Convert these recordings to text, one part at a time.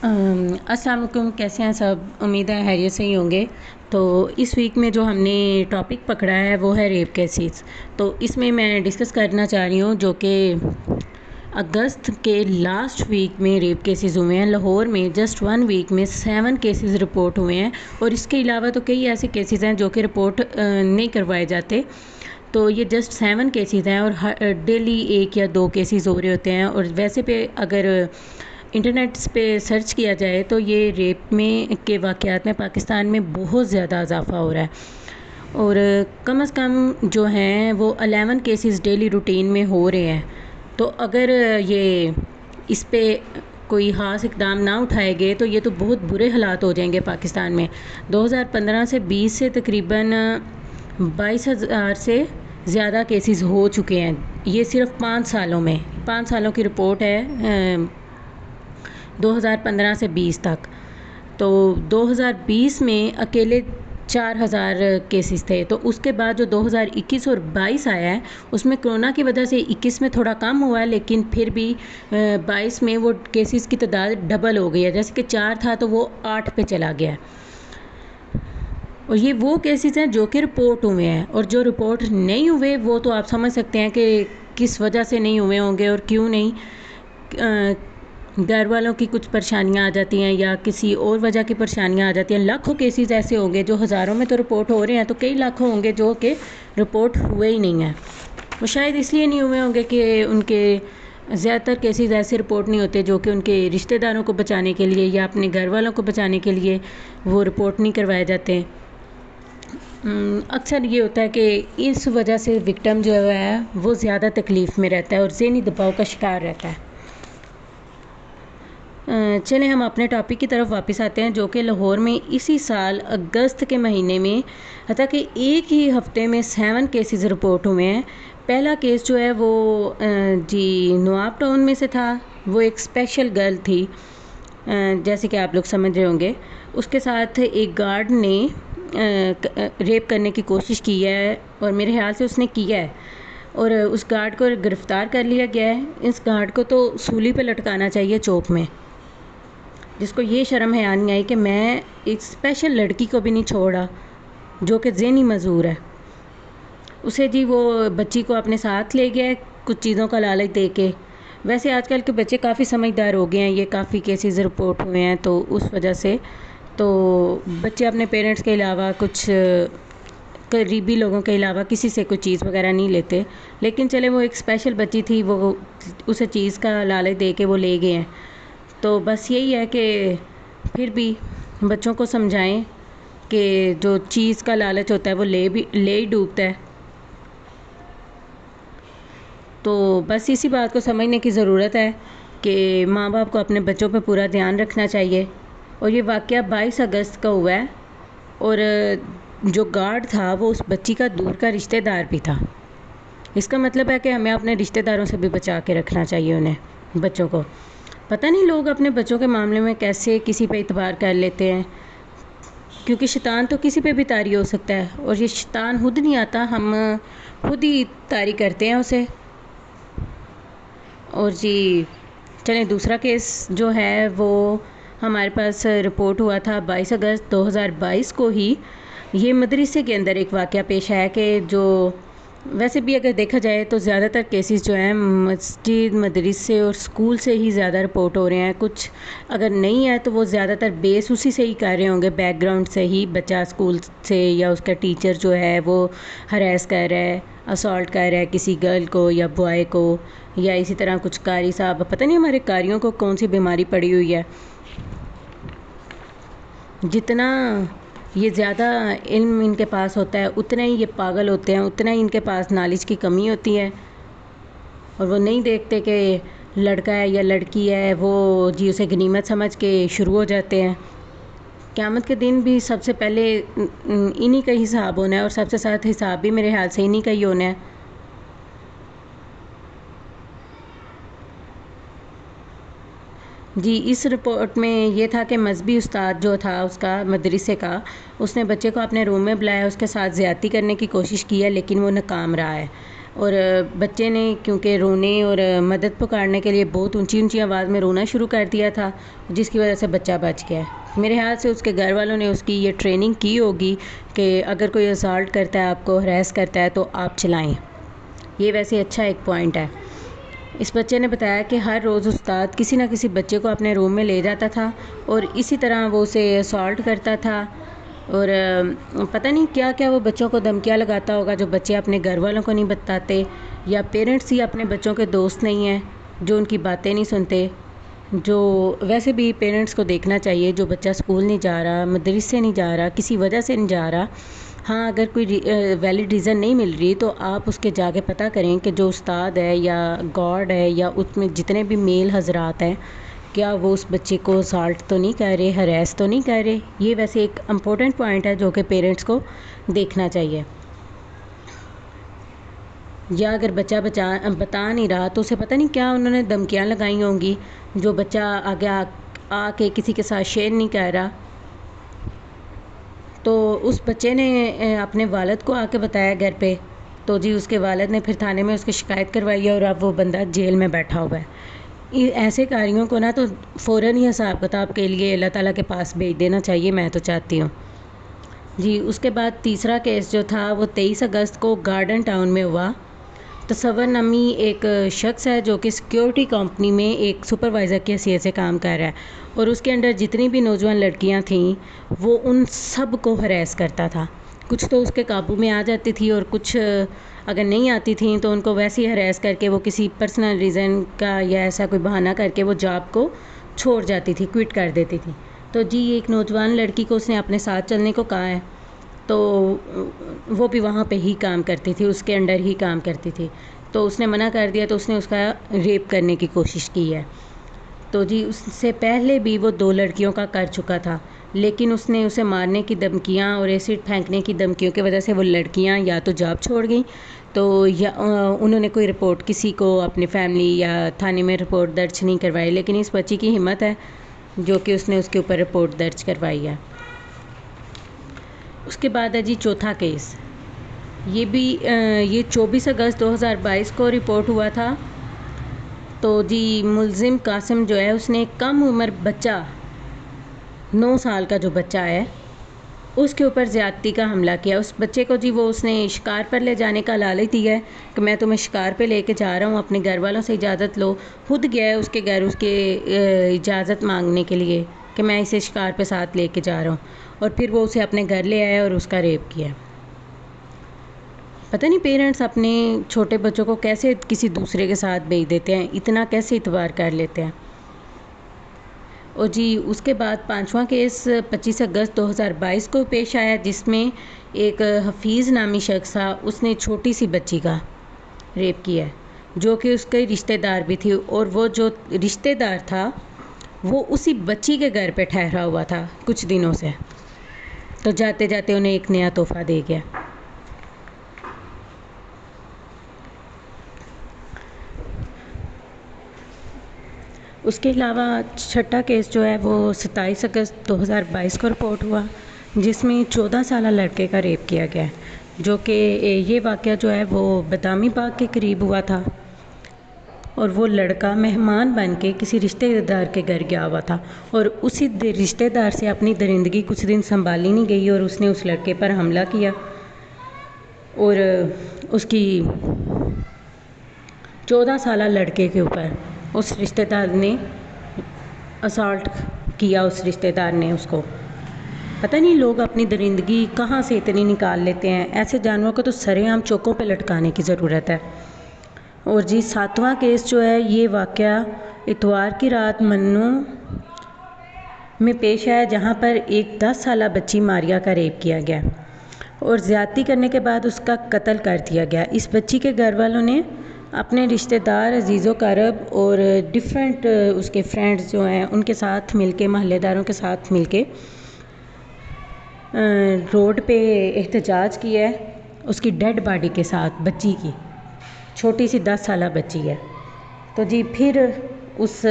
السلام علیکم، کیسے ہیں سب؟ امید ہے خیریت سے ہی ہوں گے۔ تو اس ویک میں جو ہم نے ٹاپک پکڑا ہے وہ ہے ریپ کیسز۔ تو اس میں ڈسکس کرنا چاہ رہی ہوں جو کہ اگست کے لاسٹ ویک میں ریپ کیسز ہوئے ہیں لاہور میں۔ جسٹ 1 ویک میں 7 کیسز رپورٹ ہوئے ہیں، اور اس کے علاوہ تو کئی ایسے کیسز ہیں جو کہ رپورٹ نہیں کروائے جاتے۔ تو یہ جسٹ 7 کیسز ہیں، اور ڈیلی 1 یا 2 کیسز ہو رہے ہوتے ہیں۔ اور ویسے پہ اگر انٹرنیٹ پہ سرچ کیا جائے تو یہ ریپ میں کے واقعات میں پاکستان میں بہت زیادہ اضافہ ہو رہا ہے، اور کم از کم جو ہیں وہ 11 کیسز ڈیلی روٹین میں ہو رہے ہیں۔ تو اگر یہ اس پہ کوئی خاص اقدام نہ اٹھائے گئے تو یہ تو بہت برے حالات ہو جائیں گے پاکستان میں۔ 2015 سے 20 سے تقریباً 22,000 سے زیادہ کیسز ہو چکے ہیں، یہ صرف 5 سالوں میں۔ 5 سالوں کی رپورٹ ہے 2015 سے 20 تک۔ تو 2020 میں اکیلے 4,000 کیسز تھے۔ تو اس کے بعد جو 2021 اور 22 آیا ہے اس میں کرونا کی وجہ سے 21 میں تھوڑا کم ہوا ہے، لیکن پھر بھی 22 میں وہ کیسز کی تعداد ڈبل ہو گئی ہے، جیسے کہ 4 تھا تو وہ 8 پہ چلا گیا ہے۔ اور یہ وہ کیسز ہیں جو کہ رپورٹ ہوئے ہیں، اور جو رپورٹ نہیں ہوئے وہ تو آپ سمجھ سکتے ہیں کہ کس وجہ سے نہیں ہوئے ہوں گے اور کیوں نہیں۔ گھر والوں کی کچھ پریشانیاں آ جاتی ہیں یا کسی اور وجہ کی پریشانیاں آ جاتی ہیں۔ لاکھوں کیسز ایسے ہوں گے جو ہزاروں میں تو رپورٹ ہو رہے ہیں، تو کئی لاکھوں ہوں گے جو کہ رپورٹ ہوئے ہی نہیں ہیں۔ وہ شاید اس لیے نہیں ہوئے ہوں گے کہ ان کے زیادہ تر کیسز ایسے رپورٹ نہیں ہوتے جو کہ ان کے رشتہ داروں کو بچانے کے لیے یا اپنے گھر والوں کو بچانے کے لیے وہ رپورٹ نہیں کروائے جاتے۔ اکثر یہ ہوتا ہے کہ اس وجہ سے وکٹم جو ہے وہ زیادہ تکلیف میں رہتا ہے اور ذہنی دباؤ کا شکار رہتا ہے۔ چلیں ہم اپنے ٹاپک کی طرف واپس آتے ہیں، جو کہ لاہور میں اسی سال اگست کے مہینے میں حتیٰ کہ ایک ہی ہفتے میں 7 کیسز رپورٹ ہوئے ہیں۔ پہلا کیس جو ہے وہ نواب ٹاؤن میں سے تھا۔ وہ ایک اسپیشل گرل تھی، جیسے کہ آپ لوگ سمجھ رہے ہوں گے۔ اس کے ساتھ ایک گارڈ نے ریپ کرنے کی کوشش کی ہے، اور میرے خیال سے اس نے کیا ہے، اور اس گارڈ کو گرفتار کر لیا گیا ہے۔ اس گارڈ کو تو سولی پہ لٹکانا چاہیے چوک میں، جس کو یہ شرم حیا نہیں آئی کہ میں ایک اسپیشل لڑکی کو بھی نہیں چھوڑا جو کہ ذہنی معذور ہے۔ اسے وہ بچی کو اپنے ساتھ لے گیا کچھ چیزوں کا لالچ دے کے۔ ویسے آج کل کے بچے کافی سمجھدار ہو گئے ہیں، یہ کافی کیسز رپورٹ ہوئے ہیں، تو اس وجہ سے تو بچے اپنے پیرنٹس کے علاوہ کچھ قریبی لوگوں کے علاوہ کسی سے کوئی چیز وغیرہ نہیں لیتے۔ لیکن چلے وہ ایک اسپیشل بچی تھی، وہ اسے چیز کا لالچ دے کے وہ لے گئے ہیں۔ تو بس یہی ہے کہ پھر بھی بچوں کو سمجھائیں کہ جو چیز کا لالچ ہوتا ہے وہ لے ہی ڈوبتا ہے۔ تو بس اسی بات کو سمجھنے کی ضرورت ہے کہ ماں باپ کو اپنے بچوں پہ پورا دھیان رکھنا چاہیے۔ اور یہ واقعہ 22 اگست کا ہوا ہے، اور جو گارڈ تھا وہ اس بچی کا دور کا رشتہ دار بھی تھا۔ اس کا مطلب ہے کہ ہمیں اپنے رشتہ داروں سے بھی بچا کے رکھنا چاہیے انہیں، بچوں کو۔ پتہ نہیں لوگ اپنے بچوں کے معاملے میں کیسے کسی پہ اعتبار کر لیتے ہیں، کیونکہ شیطان تو کسی پہ بھی طاری ہو سکتا ہے، اور یہ شیطان خود نہیں آتا، ہم خود ہی طاری کرتے ہیں اسے۔ اور چلیں دوسرا کیس جو ہے وہ ہمارے پاس رپورٹ ہوا تھا 22 اگست 2022 کو ہی۔ یہ مدرسے کے اندر ایک واقعہ پیش آیا کہ جو ویسے بھی اگر دیکھا جائے تو زیادہ تر کیسز جو ہیں مسجد، مدرسے اور اسکول سے ہی زیادہ رپورٹ ہو رہے ہیں۔ کچھ اگر نہیں ہے تو وہ زیادہ تر بیس اسی سے ہی کر رہے ہوں گے، بیک گراؤنڈ سے ہی، بچہ اسکول سے یا اس کا ٹیچر جو ہے وہ ہراس کر رہا ہے، اسالٹ کر رہا ہے کسی گرل کو یا بوائے کو، یا اسی طرح کچھ قاری صاحب، پتہ نہیں ہمارے قاریوں کو کون سی بیماری پڑی ہوئی ہے۔ جتنا یہ زیادہ علم ان کے پاس ہوتا ہے اتنا ہی یہ پاگل ہوتے ہیں، اتنا ہی ان کے پاس نالج کی کمی ہوتی ہے، اور وہ نہیں دیکھتے کہ لڑکا ہے یا لڑکی ہے، وہ اسے غنیمت سمجھ کے شروع ہو جاتے ہیں۔ قیامت کے دن بھی سب سے پہلے انہی کا حساب ہونا ہے، اور سب سے ساتھ حساب بھی میرے خیال سے انہی کا ہی ہونا ہے۔ اس رپورٹ میں یہ تھا کہ مذہبی استاد جو تھا اس کا مدرسے کا، اس نے بچے کو اپنے روم میں بلایا، اس کے ساتھ زیادتی کرنے کی کوشش کی ہے، لیکن وہ ناکام رہا ہے۔ اور بچے نے کیونکہ رونے اور مدد پکارنے کے لیے بہت اونچی اونچی آواز میں رونا شروع کر دیا تھا، جس کی وجہ سے بچہ بچ گیا ہے۔ میرے خیال سے اس کے گھر والوں نے اس کی یہ ٹریننگ کی ہوگی کہ اگر کوئی اسالٹ کرتا ہے، آپ کو ہراس کرتا ہے، تو آپ چلائیں۔ یہ ویسے اچھا ایک پوائنٹ ہے۔ اس بچے نے بتایا کہ ہر روز استاد کسی نہ کسی بچے کو اپنے روم میں لے جاتا تھا اور اسی طرح وہ اسے اسالٹ کرتا تھا، اور پتہ نہیں کیا کیا وہ بچوں کو دھمکیاں لگاتا ہوگا جو بچے اپنے گھر والوں کو نہیں بتاتے، یا پیرنٹس ہی اپنے بچوں کے دوست نہیں ہیں جو ان کی باتیں نہیں سنتے۔ جو ویسے بھی پیرنٹس کو دیکھنا چاہیے، جو بچہ اسکول نہیں جا رہا، مدرسے نہیں جا رہا، کسی وجہ سے نہیں جا رہا، ہاں اگر کوئی ویلڈ ریزن نہیں مل رہی تو آپ اس کے جا کے پتہ کریں کہ جو استاد ہے یا گارڈ ہے یا اس میں جتنے بھی میل حضرات ہیں، کیا وہ اس بچے کو اسالٹ تو نہیں کر رہے، ہراس تو نہیں کر رہے۔ یہ ویسے ایک امپورٹنٹ پوائنٹ ہے جو کہ پیرنٹس کو دیکھنا چاہیے۔ یا اگر بچہ بتا نہیں رہا تو اسے پتہ نہیں کیا انہوں نے دھمکیاں لگائی ہوں گی، جو بچہ آگے آ کے کسی کے ساتھ شیئر نہیں کر رہا، تو اس بچے نے اپنے والد کو آ کے بتایا گھر پہ، تو جی اس کے والد نے پھر تھانے میں اس کی شکایت کروائی ہے اور اب وہ بندہ جیل میں بیٹھا ہوا ہے۔ ایسے کاریوں کو نا تو فوراً ہی حساب کتاب کے لیے اللہ تعالیٰ کے پاس بھیج دینا چاہیے، میں تو چاہتی ہوں۔ جی اس کے بعد تیسرا کیس جو تھا وہ 23 اگست کو گارڈن ٹاؤن میں ہوا۔ تصور نامی ایک شخص ہے جو کہ سیکیورٹی کمپنی میں ایک سپروائزر کی حیثیت سے کام کر رہا ہے، اور اس کے انڈر جتنی بھی نوجوان لڑکیاں تھیں وہ ان سب کو ہراس کرتا تھا۔ کچھ تو اس کے قابو میں آ جاتی تھی اور کچھ اگر نہیں آتی تھیں تو ان کو ویسے ہی ہراس کر کے وہ کسی پرسنل ریزن کا یا ایسا کوئی بہانہ کر کے وہ جاب کو چھوڑ جاتی تھی، کوئٹ کر دیتی تھی۔ تو جی ایک نوجوان لڑکی کو اس نے اپنے ساتھ چلنے کو کہا ہے، تو وہ بھی وہاں پہ ہی کام کرتی تھی، اس کے انڈر ہی کام کرتی تھی، تو اس نے منع کر دیا، تو اس نے اس کا ریپ کرنے کی کوشش کی ہے۔ تو جی اس سے پہلے بھی وہ 2 لڑکیوں کا کر چکا تھا، لیکن اس نے اسے مارنے کی دھمکیاں اور ایسڈ پھینکنے کی دھمکیوں کی وجہ سے وہ لڑکیاں یا تو جاب چھوڑ گئیں، تو یا انہوں نے کوئی رپورٹ کسی کو اپنی فیملی یا تھانے میں رپورٹ درج نہیں کروائی، لیکن اس بچی کی ہمت ہے جو کہ اس نے اس کے اوپر رپورٹ درج کروائی ہے۔ اس کے بعد ہے جی چوتھا کیس، یہ بھی یہ 24 اگست 2022 کو رپورٹ ہوا تھا۔ تو جی ملزم قاسم جو ہے اس نے کم عمر بچہ 9 سال کا جو بچہ ہے اس کے اوپر زیادتی کا حملہ کیا۔ اس بچے کو جی وہ اس نے شکار پر لے جانے کا لالچ دیا ہے کہ میں تمہیں شکار پہ لے کے جا رہا ہوں، اپنے گھر والوں سے اجازت لو، خود گیا ہے اس کے گھر اس کے اجازت مانگنے کے لیے کہ میں اسے شکار پہ ساتھ لے کے جا رہا ہوں، اور پھر وہ اسے اپنے گھر لے آیا اور اس کا ریپ کیا۔ پتہ نہیں پیرنٹس اپنے چھوٹے بچوں کو کیسے کسی دوسرے کے ساتھ بھیج دیتے ہیں، اتنا کیسے اعتبار کر لیتے ہیں۔ اور جی اس کے بعد 5واں کیس 25 اگست 2022 کو پیش آیا، جس میں ایک حفیظ نامی شخص تھا، اس نے چھوٹی سی بچی کا ریپ کیا ہے، جو کہ اس کے رشتہ دار بھی تھی، اور وہ جو رشتہ دار تھا وہ اسی بچی کے گھر پہ ٹھہرا ہوا تھا کچھ دنوں سے، تو جاتے جاتے انہیں ایک نیا تحفہ دے گیا۔ اس کے علاوہ چھٹا کیس جو ہے وہ 27 اگست 2022 کو رپورٹ ہوا، جس میں 14 سالہ لڑکے کا ریپ کیا گیا ہے، جو کہ یہ واقعہ جو ہے وہ بادامی باغ کے قریب ہوا تھا، اور وہ لڑکا مہمان بن کے کسی رشتہ دار کے گھر گیا ہوا تھا، اور اسی رشتہ دار سے اپنی درندگی کچھ دن سنبھالی نہیں گئی اور اس نے اس لڑکے پر حملہ کیا، اور اس کی 14 سالہ لڑکے کے اوپر اس رشتہ دار نے اسالٹ کیا، اس رشتہ دار نے اس کو۔ پتہ نہیں لوگ اپنی درندگی کہاں سے اتنی نکال لیتے ہیں، ایسے جانوروں کو تو سرے عام چوکوں پہ لٹکانے کی ضرورت ہے۔ اور جی 7واں کیس جو ہے یہ واقعہ اتوار کی رات منو میں پیش آیا، جہاں پر ایک 10 سالہ بچی ماریا کا ریپ کیا گیا اور زیادتی کرنے کے بعد اس کا قتل کر دیا گیا۔ اس بچی کے گھر والوں نے اپنے رشتہ دار عزیز و قرب اور ڈیفرنٹ اس کے فرینڈز جو ہیں ان کے ساتھ مل کے، محلے داروں کے ساتھ مل کے روڈ پہ احتجاج کیا ہے اس کی ڈیڈ باڈی کے ساتھ، بچی کی، چھوٹی سی 10 سالہ بچی ہے۔ تو جی پھر اس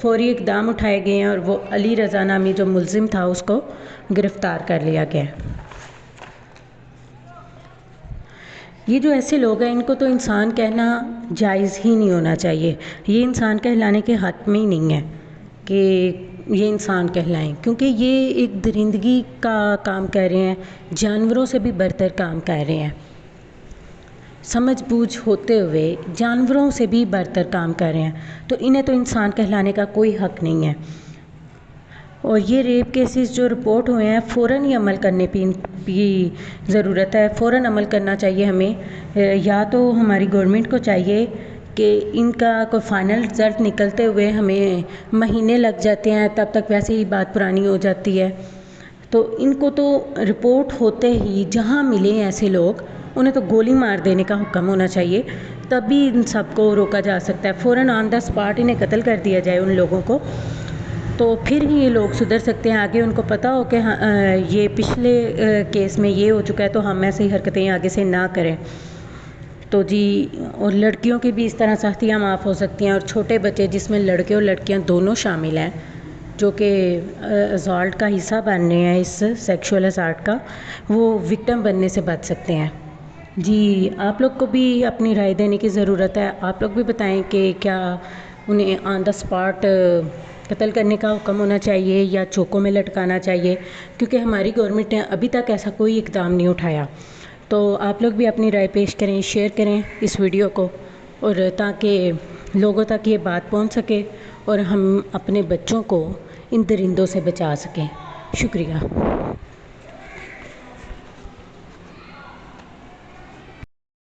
فوری اقدام اٹھائے گئے ہیں اور وہ علی رضا نامی جو ملزم تھا اس کو گرفتار کر لیا گیا۔ یہ جو ایسے لوگ ہیں ان کو تو انسان کہنا جائز ہی نہیں ہونا چاہیے، یہ انسان کہلانے کے حق میں ہی نہیں ہے کہ یہ انسان کہلائیں، کیونکہ یہ ایک درندگی کا کام کر رہے ہیں، جانوروں سے بھی برتر کام کر رہے ہیں، سمجھ بوجھ ہوتے ہوئے جانوروں سے بھی برتر کام کر رہے ہیں، تو انہیں تو انسان کہلانے کا کوئی حق نہیں ہے۔ اور یہ ریپ کیسز جو رپورٹ ہوئے ہیں فوراً ہی عمل کرنے کی ضرورت ہے، فوراً عمل کرنا چاہیے ہمیں، یا تو ہماری گورنمنٹ کو چاہیے کہ ان کا کوئی فائنل رزلٹ نکلتے ہوئے ہمیں مہینے لگ جاتے ہیں، تب تک ویسے ہی بات پرانی ہو جاتی ہے، تو ان کو تو رپورٹ ہوتے ہی جہاں ملیں ایسے لوگ انہیں تو گولی مار دینے کا حکم ہونا چاہیے، تبھی ان سب کو روکا جا سکتا ہے، فوراً آن دا اسپاٹ انہیں قتل کر دیا جائے ان لوگوں کو، تو پھر ہی یہ لوگ سدھر سکتے ہیں، آگے ان کو پتہ ہو کہ یہ پچھلے کیس میں یہ ہو چکا ہے تو ہم ایسی حرکتیں آگے سے نہ کریں۔ تو جی، اور لڑکیوں کی بھی اس طرح سختیاں معاف ہو سکتی ہیں، اور چھوٹے بچے جس میں لڑکے اور لڑکیاں دونوں شامل ہیں جو کہ اسالٹ کا حصہ بن رہے ہیں، اس سیکشول اسالٹ کا، وہ وکٹم بننے سے بچ سکتے ہیں۔ جی، آپ لوگ کو بھی اپنی رائے دینے کی ضرورت ہے، آپ لوگ بھی بتائیں کہ کیا انہیں آن دا اسپاٹ قتل کرنے کا حکم ہونا چاہیے یا چوکوں میں لٹکانا چاہیے، کیونکہ ہماری گورنمنٹ نے ابھی تک ایسا کوئی اقدام نہیں اٹھایا۔ تو آپ لوگ بھی اپنی رائے پیش کریں، شیئر کریں اس ویڈیو کو، اور تاکہ لوگوں تک یہ بات پہنچ سکے اور ہم اپنے بچوں کو ان درندوں سے بچا سکیں۔ شکریہ۔